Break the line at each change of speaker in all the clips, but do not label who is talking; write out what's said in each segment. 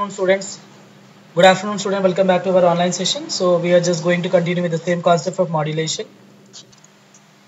Students. Good afternoon, student. Welcome back to our online session. So we are just going to continue with the same concept of modulation.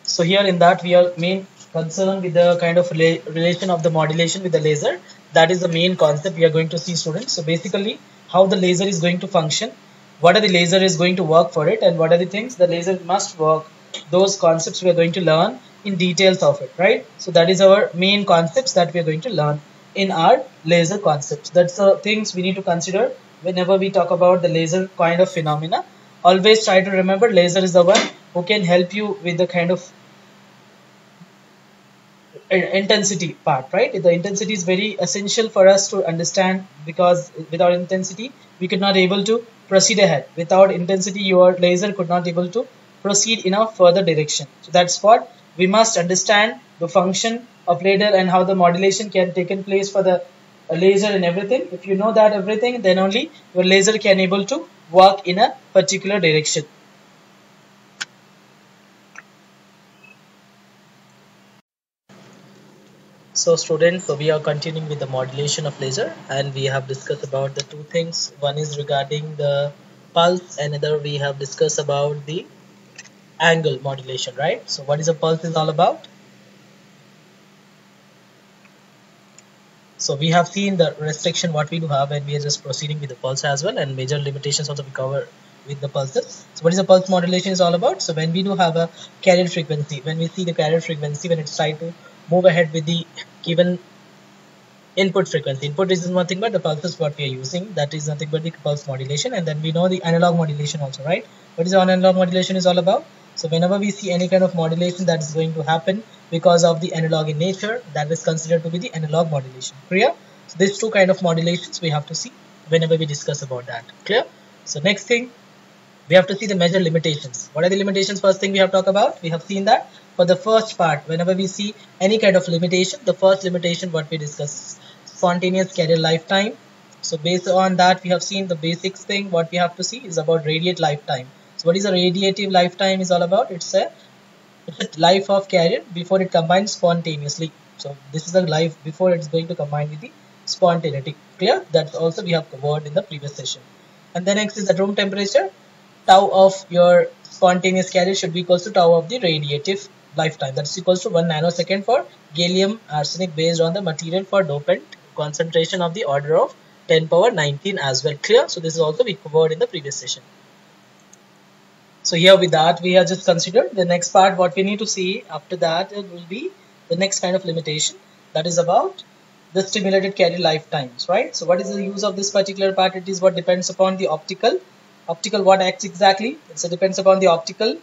So here in that we are main concerned with the kind of relation of the modulation with the laser. That is the main concept we are going to see, students. So basically, how the laser is going to function, what are the laser is going to work for it, and what are the things the laser must work. Those concepts we are going to learn in details of it, right? So that is our main concepts that we are going to learn in our laser concepts. That's the things we need to consider whenever we talk about the laser kind of phenomena. Always try to remember laser is the one who can help you with the kind of intensity part, right? The intensity is very essential for us to understand, because without intensity we could not able to proceed ahead. Without intensity your laser could not able to proceed in a further direction. So that's what we must understand, the function of laser and how the modulation can take in place for the laser and everything. If you know that everything, then only your laser can able to work in a particular direction. So students, so we are continuing with the modulation of laser, and we have discussed about the two things. One is regarding the pulse, and another we have discussed about the angle modulation, right? So what is a pulse is all about? So we have seen the restriction what we do have, and we are just proceeding with the pulse as well, and major limitations also we cover with the pulses. So what is the pulse modulation is all about? So when we do have a carrier frequency, when we see the carrier frequency, when it's trying to move ahead with the given input frequency. Input is nothing but the pulses what we are using. That is nothing but the pulse modulation. And then we know the analog modulation also, right? What is analog modulation is all about? So whenever we see any kind of modulation that is going to happen because of the analog in nature, that is considered to be the analog modulation. Clear? So these two kind of modulations we have to see whenever we discuss about that. Clear? So next thing, we have to see the measure limitations. What are the limitations? First thing we have to talk about, we have seen that for the first part, whenever we see any kind of limitation, the first limitation what we discuss, spontaneous carrier lifetime. So based on that, we have seen the basics thing what we have to see is about radiate lifetime. So what is a radiative lifetime is all about? It's a life of carrier before it combines spontaneously. So this is the life before it's going to combine with the spontaneity. Clear? That's also we have covered in the previous session. And the next is the room temperature. Tau of your spontaneous carrier should be equals to tau of the radiative lifetime. That's equals to 1 nanosecond for gallium arsenic based on the material for dopant concentration of the order of 10 power 19 as well. Clear? So this is also we covered in the previous session. So here with that we have just considered the next part. What we need to see after that it will be the next kind of limitation, that is about the stimulated carrier lifetimes, right? So what is the use of this particular part? It is what depends upon the optical what acts exactly. So depends upon the optical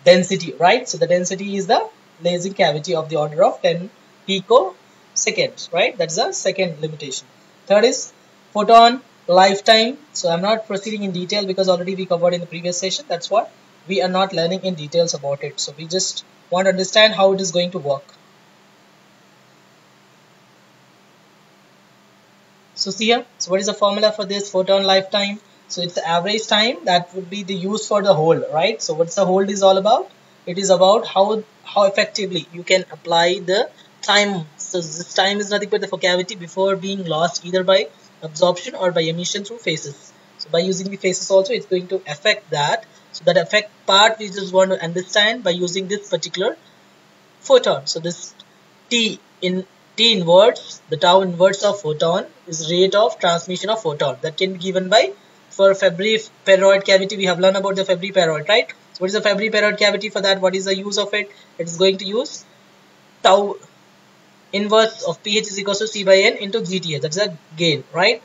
density, right? So the density is the lasing cavity of the order of 10 picoseconds, right? That's the second limitation. Third is photon lifetime. So I'm not proceeding in detail because already we covered in the previous session. That's what we are not learning in details about it. So we just want to understand how it is going to work. So see here, so what is the formula for this photon lifetime? So it's the average time that would be the use for the hold, right? So what's the hold is all about? It is about how effectively you can apply the time. So this time is nothing but the cavity before being lost either by absorption or by emission through phases. So by using the phases also it's going to affect that. So that effect part we just want to understand by using this particular photon. So this T inverse, the tau inverse of photon is rate of transmission of photon that can be given by, for Fabry-Perot cavity we have learned about the Fabry-Perot, right? So what is the Fabry-Perot cavity? For that what is the use of it? It is going to use tau inverse of pH is equals to C by N into GTH. That's a gain, right?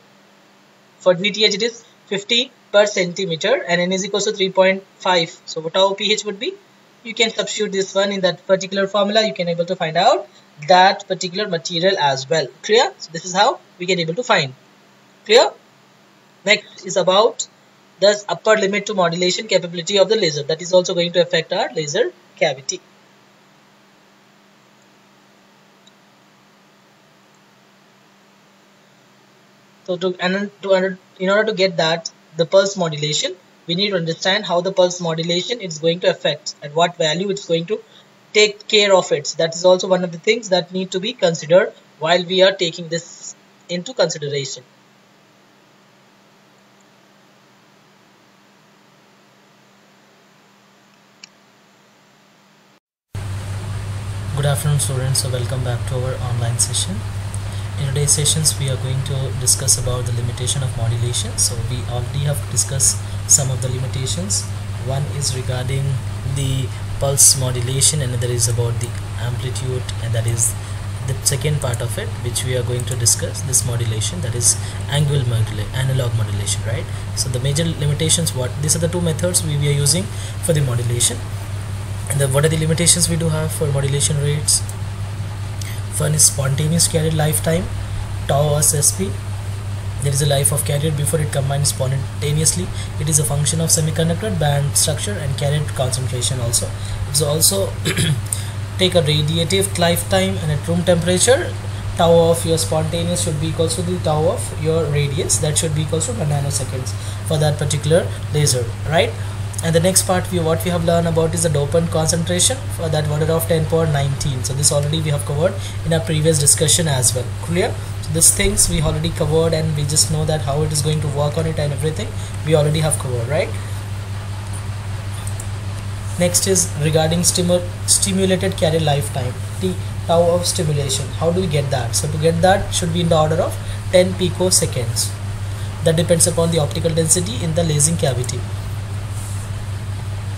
For GTH it is 50 per centimeter and N is equals to 3.5. So what tau pH would be? You can substitute this one in that particular formula. You can able to find out that particular material as well. Clear? So this is how we can able to find. Clear? Next is about the upper limit to modulation capability of the laser. That is also going to affect our laser cavity. So in order to get that, the pulse modulation, we need to understand how the pulse modulation is going to affect, at what value it's going to take care of it. That is also one of the things that need to be considered while we are taking this into consideration. afternoon students, so welcome back to our online session. In today's sessions we are going to discuss about the limitation of modulation. So we already have discussed some of the limitations. One is regarding the pulse modulation, and another is about the amplitude, and that is the second part of it which we are going to discuss, this modulation, that is analog modulation, right? So the major limitations, these are the two methods we are using for the modulation. And what are the limitations we do have for modulation rates? One is spontaneous carrier lifetime, tau sp. There is a life of carrier before it combines spontaneously. It is a function of semiconductor band structure and carrier concentration also. It's also take a radiative lifetime, and at room temperature tau of your spontaneous should be equal to the tau of your radius, that should be equal to 1 nanoseconds for that particular laser, right? And the next part what we have learned about is the dopant concentration, for that order of 10 power 19. So this already we have covered in our previous discussion as well. Clear? So these things we already covered, and we just know that how it is going to work on it and everything we already have covered, right? Next is regarding stimulated carrier lifetime, T tau of stimulation. How do we get that? So to get that should be in the order of 10 picoseconds. That depends upon the optical density in the lasing cavity.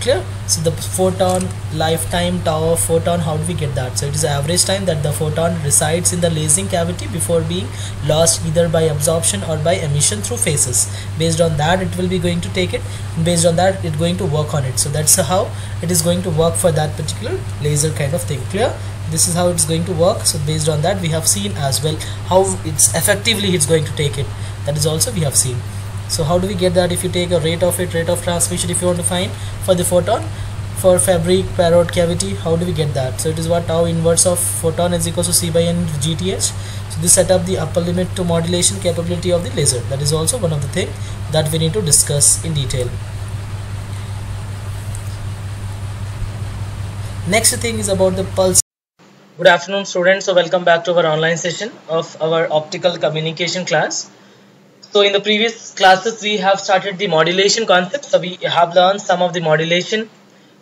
Clear? So the photon lifetime tau of photon, how do we get that? So it is the average time that the photon resides in the lasing cavity before being lost either by absorption or by emission through phases. Based on that it will be going to take it, and based on that it's going to work on it. So that's how it is going to work for that particular laser kind of thing. Clear? This is how it's going to work. So based on that we have seen as well how it's effectively it's going to take it. That is also we have seen. So how do we get that? If you take a rate of transmission, if you want to find for the photon for fabric parrot cavity, how do we get that? So it is what tau inverse of photon is equal to C by N GTH. So this set up the upper limit to modulation capability of the laser. That is also one of the things that we need to discuss in detail. Next thing is about the pulse. Good afternoon students, so welcome back to our online session of our optical communication class. So in the previous classes we have started the modulation concept. So we have learned some of the modulation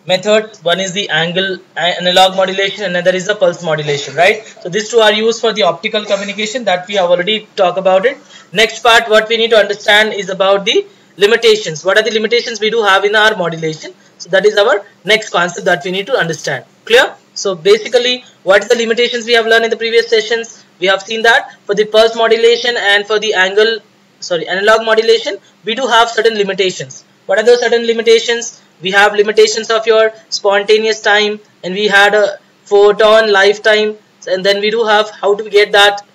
methods. One is the analog modulation, and another is the pulse modulation, right? So these two are used for the optical communication, that we have already talked about it. Next part what we need to understand is about the limitations. What are the limitations we do have in our modulation? So that is our next concept that we need to understand. Clear? So basically what is the limitations we have learned in the previous sessions? We have seen that for the pulse modulation and for the analog modulation we do have certain limitations. What are those certain limitations? We have limitations of your spontaneous time, and we had a photon lifetime, and then we do have how to get that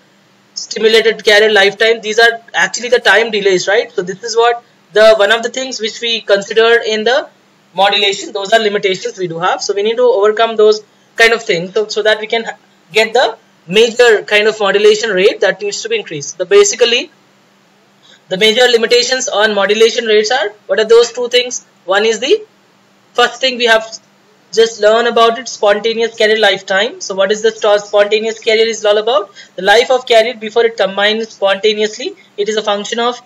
stimulated carrier lifetime. These are actually the time delays, right? So this is what one of the things which we considered in the modulation. Those are limitations we do have. So we need to overcome those kind of things so that we can get the major kind of modulation rate that needs to be increased. So basically the major limitations on modulation rates are, what are those two things? One is the first thing we have just learned about it, spontaneous carrier lifetime. So what is the spontaneous carrier is all about? The life of carrier before it combines spontaneously. It is a function of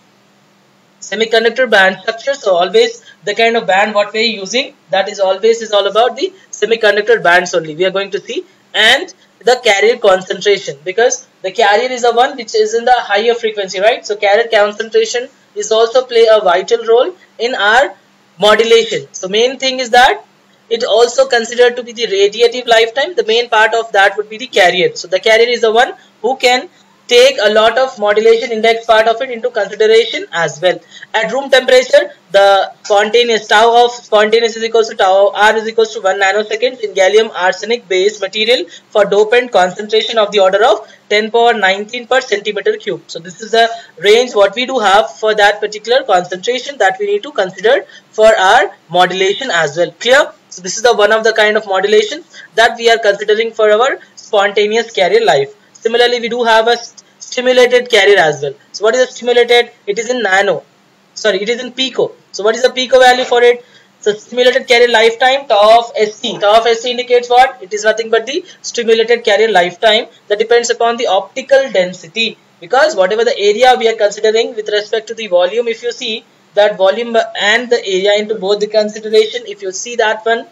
semiconductor band structure. So always the kind of band what we are using, that is always is all about the semiconductor bands only we are going to see, and the carrier concentration, because the carrier is the one which is in the higher frequency, right? So carrier concentration is also play a vital role in our modulation. So main thing is that it also considered to be the radiative lifetime. The main part of that would be the carrier. So the carrier is the one who can take a lot of modulation index part of it into consideration as well. At room temperature, the spontaneous tau of spontaneous is equals to tau R is equals to 1 nanosecond in gallium arsenic based material for dopant concentration of the order of 10 power 19 per centimeter cube. So this is the range what we do have for that particular concentration that we need to consider for our modulation as well. Clear? So this is the one of the kind of modulation that we are considering for our spontaneous carrier life. Similarly, we do have a stimulated carrier as well. So what is a stimulated? It is in it is in pico. So what is the pico value for it? So stimulated carrier lifetime, tau of SC. Tau of SC indicates what? It is nothing but the stimulated carrier lifetime that depends upon the optical density. Because whatever the area we are considering with respect to the volume, if you see that volume and the area into both the consideration, if you see that one,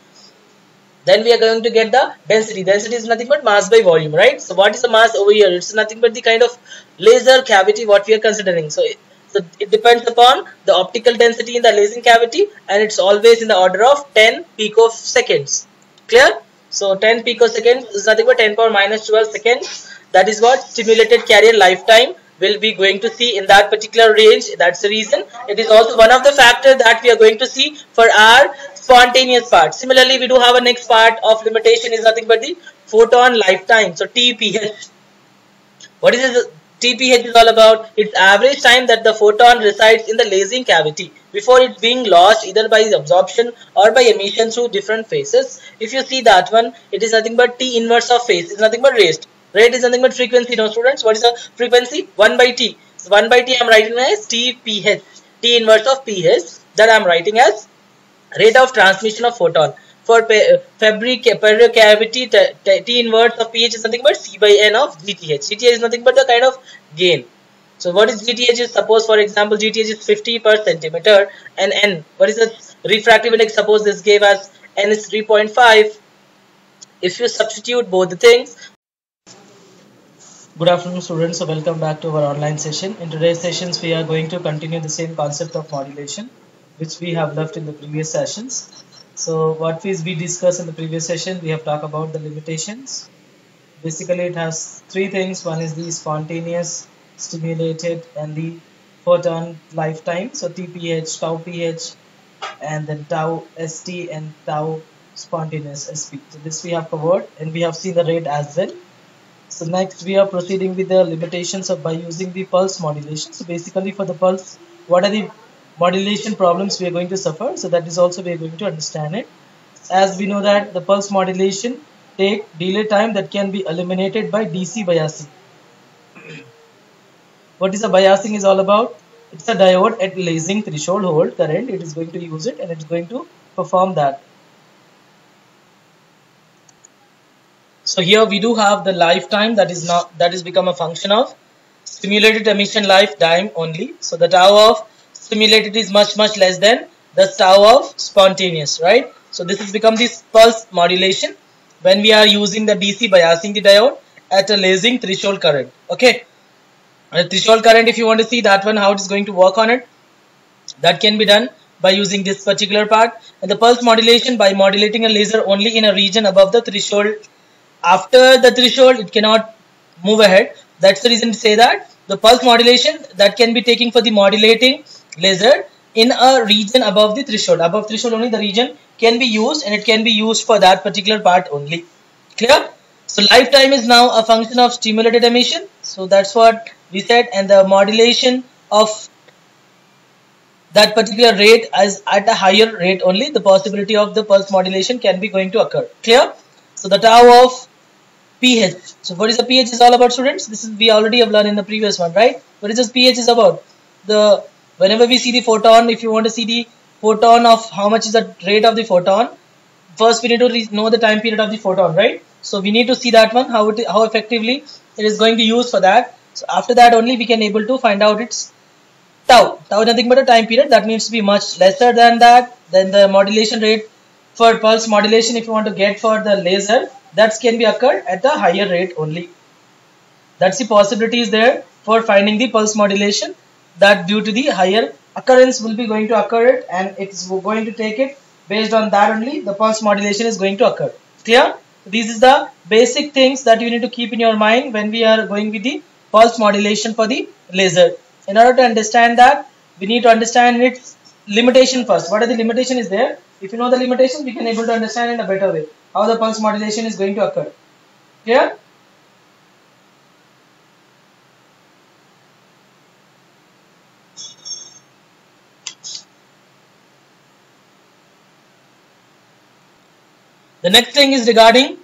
then we are going to get the density. Density is nothing but mass by volume, right? So what is the mass over here? It's nothing but the kind of laser cavity what we are considering. So it depends upon the optical density in the lasing cavity, and it's always in the order of 10 picoseconds. Clear? So 10 picoseconds is nothing but 10 power minus 12 seconds. That is what stimulated carrier lifetime will be going to see in that particular range. That's the reason. It is also one of the factors that we are going to see for our spontaneous part. Similarly, we do have a next part of limitation is nothing but the photon lifetime. So TPH. What is this? TPH is all about? It's average time that the photon resides in the lasing cavity before it being lost either by absorption or by emission through different phases. If you see that one, it is nothing but T inverse of phase. It's nothing but raised. Rate is nothing but frequency. Now students, what is the frequency? 1 by T. So 1 by T I am writing as TPH. T inverse of PH. That I am writing as rate of transmission of photon. For pericardial cavity, T inverse of pH is nothing but C by N of GTH. GTH is nothing but the kind of gain. So what is GTH is, suppose for example GTH is 50 per centimeter, and N, what is the refractive index? Suppose this gave us N is 3.5. If you substitute both the things. Good afternoon students, so welcome back to our online session. In today's sessions we are going to continue the same concept of modulation which we have left in the previous sessions. So what we discussed in the previous session, we have talked about the limitations. Basically it has three things. One is the spontaneous, stimulated, and the photon lifetime. So TPH, tau pH, and then tau ST and tau spontaneous SP. So this we have covered, and we have seen the rate as well. So next we are proceeding with the limitations of by using the pulse modulation. So basically for the pulse, what are the modulation problems we are going to suffer? So that is also we are going to understand it. As we know that the pulse modulation take delay time that can be eliminated by DC biasing. What is the biasing is all about? It's a diode at lasing threshold hold current. It is going to use it and it's going to perform that. So here we do have the lifetime that is become a function of stimulated emission lifetime only. So the tau of stimulated is much less than the tau of spontaneous, right? So this has become this pulse modulation when we are using the DC biasing the diode at a lasing threshold current. Okay, a threshold current, if you want to see that one, how it is going to work on it, that can be done by using this particular part. And the pulse modulation by modulating a laser only in a region above the threshold. After the threshold it cannot move ahead. That's the reason to say that the pulse modulation that can be taken for the modulating laser in a region above the threshold. Above threshold only the region can be used, and it can be used for that particular part only. Clear? So lifetime is now a function of stimulated emission. So that's what we said, and the modulation of that particular rate is at a higher rate only. The possibility of the pulse modulation can be going to occur. Clear? So the tau of pH. So what is the pH is all about, students? This is we already have learned in the previous one, right? What is this pH is about? The whenever we see the photon, if you want to see the photon of how much is the rate of the photon, first we need to know the time period of the photon, right? So we need to see that one, how effectively it is going to use for that. So after that only we can able to find out its tau. Tau is nothing but a time period that needs to be much lesser than that. Then the modulation rate for pulse modulation, if you want to get for the laser, that can be occurred at a higher rate only. That's the possibility is there for finding the pulse modulation, that due to the higher occurrence will be going to occur it, and it's going to take it based on that only the pulse modulation is going to occur. Clear? This is the basic things that you need to keep in your mind when we are going with the pulse modulation for the laser. In order to understand that, we need to understand its limitation first. What are the limitation is there? If you know the limitation, we can able to understand in a better way how the pulse modulation is going to occur. Clear? The next thing is regarding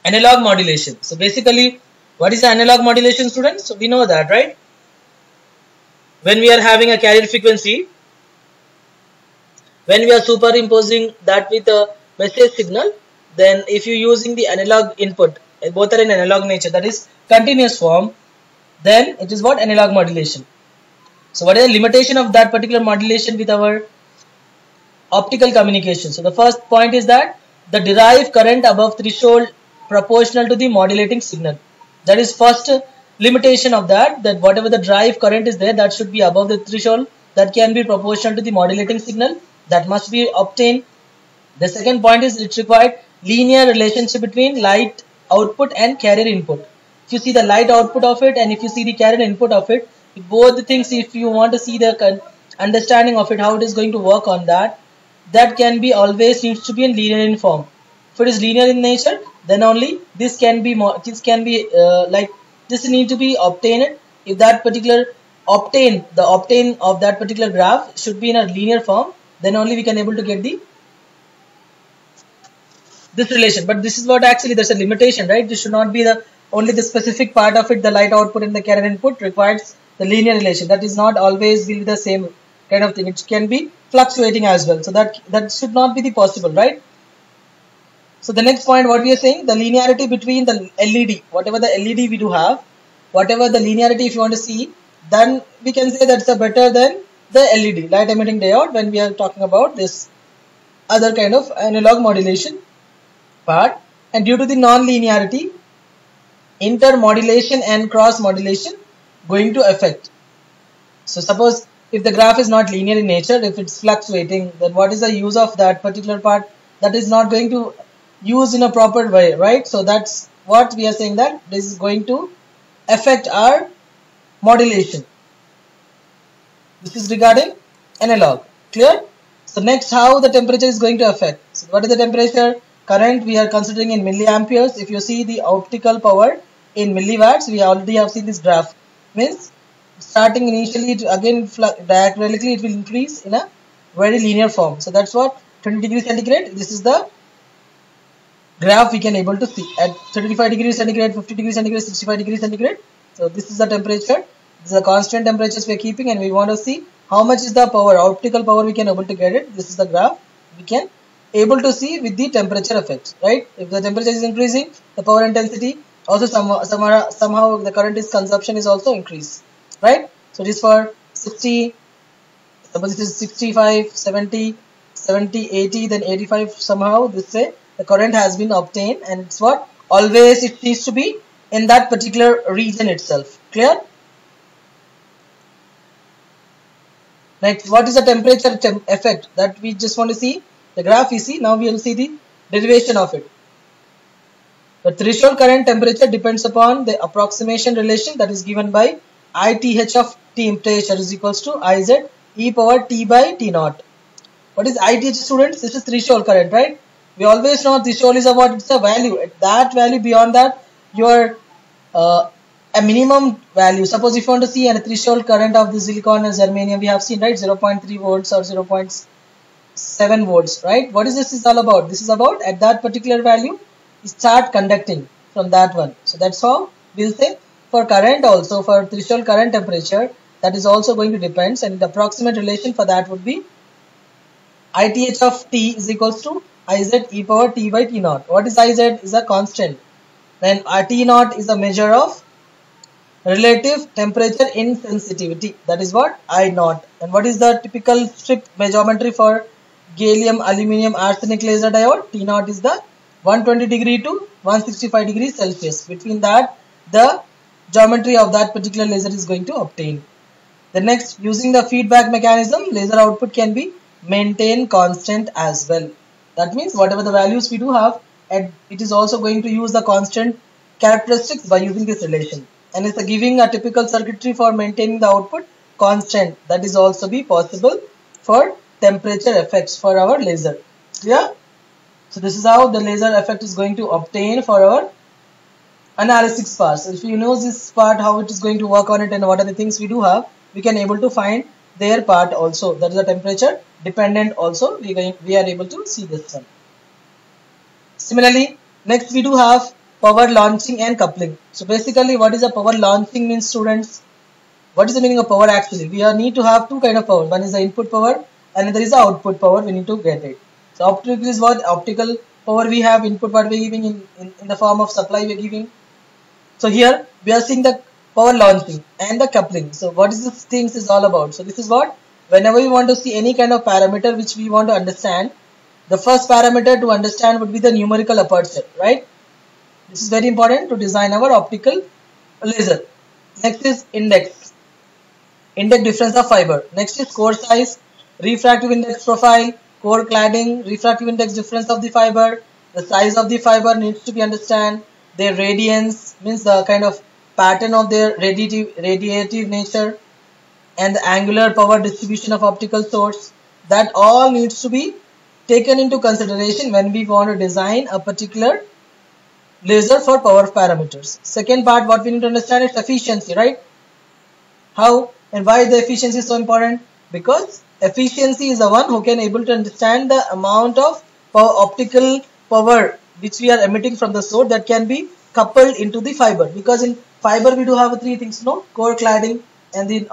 analog modulation. So basically, what is the analog modulation, students? So we know that, right? When we are having a carrier frequency, when we are superimposing that with a message signal, then if you using the analog input, both are in analog nature, that is continuous form, then it is what analog modulation. So what is the limitation of that particular modulation with our optical communication? So the first point is that the derived current above threshold proportional to the modulating signal. That is first limitation of that whatever the drive current is there, that should be above the threshold that can be proportional to the modulating signal, that must be obtained. The second point is it required linear relationship between light output and carrier input. If you see the light output of it and if you see the carrier input of it, both the things, if you want to see the understanding of it, how it is going to work on that, that can be always needs to be in linear in form. If it is linear in nature, then only this can be like this need to be obtained. If that particular obtain of that particular graph should be in a linear form, then only we can able to get this relation. But this is what actually there's a limitation, right? This should not be the only the specific part of it, the light output and the carrier input requires the linear relation. That is not always will be the same kind of thing. It can be fluctuating as well. So that should not be the possible, right? So the next point, what we are saying, the linearity between the LED, whatever the LED we do have, whatever the linearity if you want to see, then we can say that's a better than the LED, light emitting diode, when we are talking about this other kind of analog modulation part. And due to the non-linearity, intermodulation and cross modulation going to affect. So suppose if the graph is not linear in nature, if it's fluctuating, then what is the use of that particular part? That is not going to use in a proper way, right? So that's what we are saying, that this is going to affect our modulation. This is regarding analog. Clear? So next, how the temperature is going to affect. So what is the temperature? Current we are considering in milliamperes. If you see the optical power in milliwatts, we already have seen this graph. Means starting initially, again diagonally it will increase in a very linear form. So that's what 20 degrees centigrade. This is the graph we can able to see at 35 degrees centigrade, 50 degrees centigrade, 65 degrees centigrade. So this is the temperature. This is the constant temperatures we are keeping, and we want to see how much is the power, optical power we can able to get it. This is the graph we can able to see with the temperature effects, right? If the temperature is increasing, the power intensity also somehow the current is consumption is also increased, right? So this for 60, suppose it is 65, 70, 80, then 85, somehow this way the current has been obtained, and it's what always it needs to be in that particular region itself. Clear? Next, what is the temperature effect that we just want to see? The graph you see, now we will see the derivation of it. The threshold current temperature depends upon the approximation relation that is given by ITH of temperature is equals to IZ e power T by T naught. What is ITH, students? This is threshold current, right? We always know threshold is about it's a value. At that value, beyond that, your a minimum value. Suppose if you want to see a threshold current of the silicon and germanium, we have seen, right, 0.3 volts or 0.7 volts, right? What is this is all about? This is about at that particular value, start conducting from that one. So that's how we'll say for current also, for threshold current temperature, that is also going to depends, and the approximate relation for that would be ITH of T is equals to IZ e power T by T naught. What is IZ? Is a constant. Then T naught is a measure of relative temperature insensitivity. That is what I naught. And what is the typical strip geometry for gallium, aluminium, arsenic laser diode? T naught is the 120 degree to 165 degrees Celsius. Between that, the geometry of that particular laser is going to obtain. The next, using the feedback mechanism, laser output can be maintained constant as well. That means whatever the values we do have, and it is also going to use the constant characteristics by using this relation. And it's giving a typical circuitry for maintaining the output constant. That is also be possible for temperature effects for our laser. Clear? So this is how the laser effect is going to obtain for our analysis part. So if you know this part, how it is going to work on it and what are the things we do have, we can able to find their part also. That is the temperature dependent also. We are able to see this one. Similarly, next we do have power launching and coupling. So basically, what is a power launching means, students? What is the meaning of power actually? We need to have two kind of power. One is the input power and another is the output power. We need to get it. So optical is what? Optical power we have, input what we are giving in the form of supply we are giving. So here we are seeing the power launching and the coupling. So what is this things is all about? So this is what, whenever we want to see any kind of parameter which we want to understand, The first parameter to understand would be the numerical aperture, right? This is very important to design our optical laser. Next is index difference of fiber. Next is core size, refractive index profile, core cladding, refractive index difference of the fiber. The size of the fiber needs to be understand. Their radiance means the kind of pattern of their radiative nature, and the angular power distribution of optical source. That all needs to be taken into consideration when we want to design a particular laser for power parameters. Second part, what we need to understand is efficiency, right? How and why the efficiency is so important? Because efficiency is the one who can able to understand the amount of optical power which we are emitting from the source that can be coupled into the fiber. Because in fiber we do have three things, no? Core cladding, and the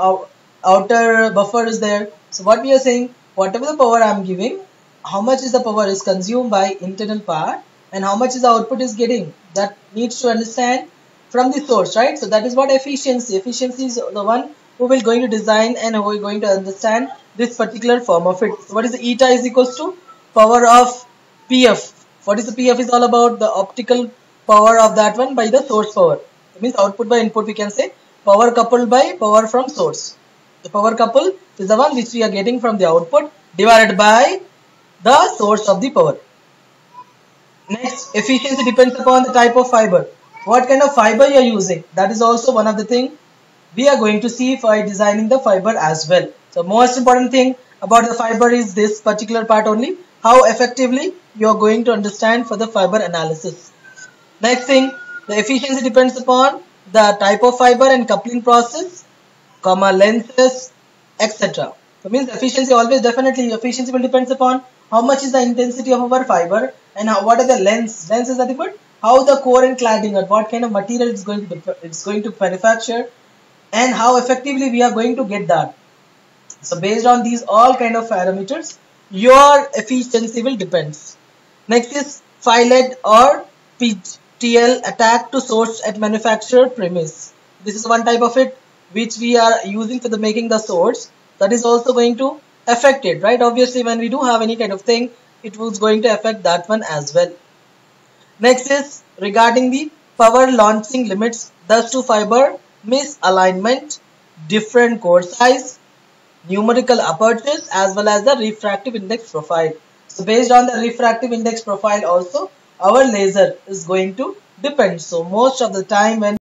outer buffer is there. So what we are saying, whatever the power I am giving, how much is the power is consumed by internal part and how much is the output is getting, that needs to understand from the source, right? So that is what efficiency is the one who will going to design and who is going to understand this particular form of it. So what is the eta is equals to power of PF. What is the PF is all about? The optical power of that one by the source power. It means output by input, we can say power coupled by power from source. The power couple is the one which we are getting from the output divided by the source of the power. Next, efficiency depends upon the type of fiber. What kind of fiber you are using, that is also one of the thing we are going to see by designing the fiber as well. So most important thing about the fiber is this particular part only, how effectively you are going to understand for the fiber analysis. Next thing, the efficiency depends upon the type of fiber and coupling process, comma lenses, etc. So means efficiency always definitely efficiency will depends upon how much is the intensity of our fiber and what are the lens. Lens is nothing but how the core and cladding or what kind of material it's going to manufacture and how effectively we are going to get that. So based on these all kind of parameters, your efficiency will depends. Next is filet or PTL, attack to source at manufacturer premise. This is one type of it which we are using for the making the source, that is also going to affect it, right? Obviously when we do have any kind of thing, it was going to affect that one as well. Next is regarding the power launching limits, thus to fiber misalignment, different core size, numerical apertures, as well as the refractive index profile. So based on the refractive index profile also our laser is going to depend. So most of the time when